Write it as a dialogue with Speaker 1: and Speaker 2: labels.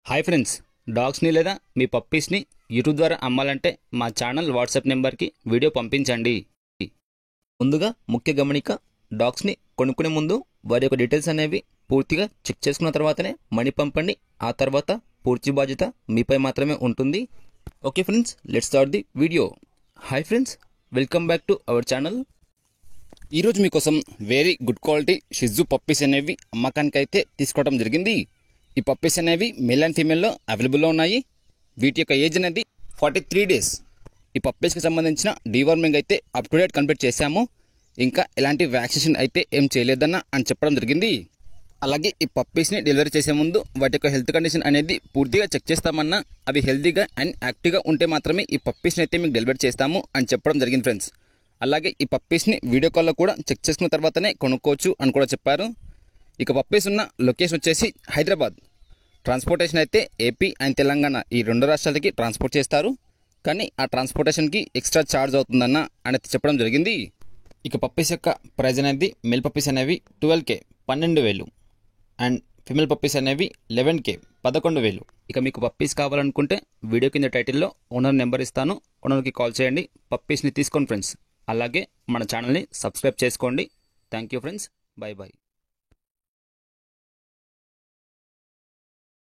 Speaker 1: Hi friends, డాగ్స్ని లేదా మీ పప్పీస్ని YouTube ద్వారా అమ్మాలంటే మా ఛానల్ వాట్సాప్ నెంబర్కి వీడియో పంపించండి. ముందుగా ముఖ్య గమనిక, డాగ్స్ని కొనుక్కునే ముందు వారి యొక్క డీటెయిల్స్ అనేవి పూర్తిగా చెక్ చేసుకున్న తర్వాతనే మనీ పంపండి. ఆ తర్వాత పూర్తి బాధ్యత మీపై మాత్రమే ఉంటుంది. Okay friends, let's start the video. Hi friends, welcome back to our channel. ఈరోజు మీకోసం వెరీ గుడ్ క్వాలిటీ షిజు పప్పీస్ అనేవి అమ్మకానికి అయితే తీసుకోవడం జరిగింది. ఈ పప్పీస్ అనేవి మేల్ అండ్ ఫీమేల్లో అవైలబుల్లో ఉన్నాయి. వీటి యొక్క ఏజ్ అనేది 43 డేస్. ఈ పప్పీస్కి సంబంధించిన డీవార్మింగ్ అయితే అప్ టు డేట్ కంప్లీట్ చేశాము. ఇంకా ఎలాంటి వ్యాక్సినేషన్ అయితే ఏం చేయలేదన్న అని చెప్పడం జరిగింది. అలాగే ఈ పప్పీస్ని డెలివరీ చేసే ముందు వాటి యొక్క హెల్త్ కండిషన్ అనేది పూర్తిగా చెక్ చేస్తామన్నా, అవి హెల్తీగా అండ్ యాక్టివ్గా ఉంటే మాత్రమే ఈ పప్పీస్ని అయితే మీకు డెలివరీ చేస్తాము అని చెప్పడం జరిగింది ఫ్రెండ్స్. అలాగే ఈ పప్పీస్ని వీడియో కాల్లో కూడా చెక్ చేసుకున్న తర్వాతనే కొనుక్కోవచ్చు అని కూడా చెప్పారు. ఇక పప్పీస్ ఉన్న లొకేషన్ వచ్చేసి హైదరాబాద్. ట్రాన్స్పోర్టేషన్ అయితే ఏపీ అండ్ తెలంగాణ ఈ రెండు రాష్ట్రాలకి ట్రాన్స్పోర్ట్ చేస్తారు. కానీ ఆ ట్రాన్స్పోర్టేషన్కి ఎక్స్ట్రా ఛార్జ్ అవుతుందన్న అనేది చెప్పడం జరిగింది. ఇక పప్పీస్ యొక్క ప్రైజ్ అనేది మేల్ పప్పీస్ అనేవి 12K 12,000 అండ్ ఫిమేల్ పప్పీస్ అనేవి 11K 11,000. ఇక మీకు పప్పీస్ కావాలనుకుంటే వీడియో కింద టైటిల్లో ఓనర్ నెంబర్ ఇస్తాను, ఓనర్కి కాల్ చేయండి, పప్పీస్ని తీసుకోండి ఫ్రెండ్స్. అలాగే మన ఛానల్ని సబ్స్క్రైబ్ చేసుకోండి. Thank you friends, by by.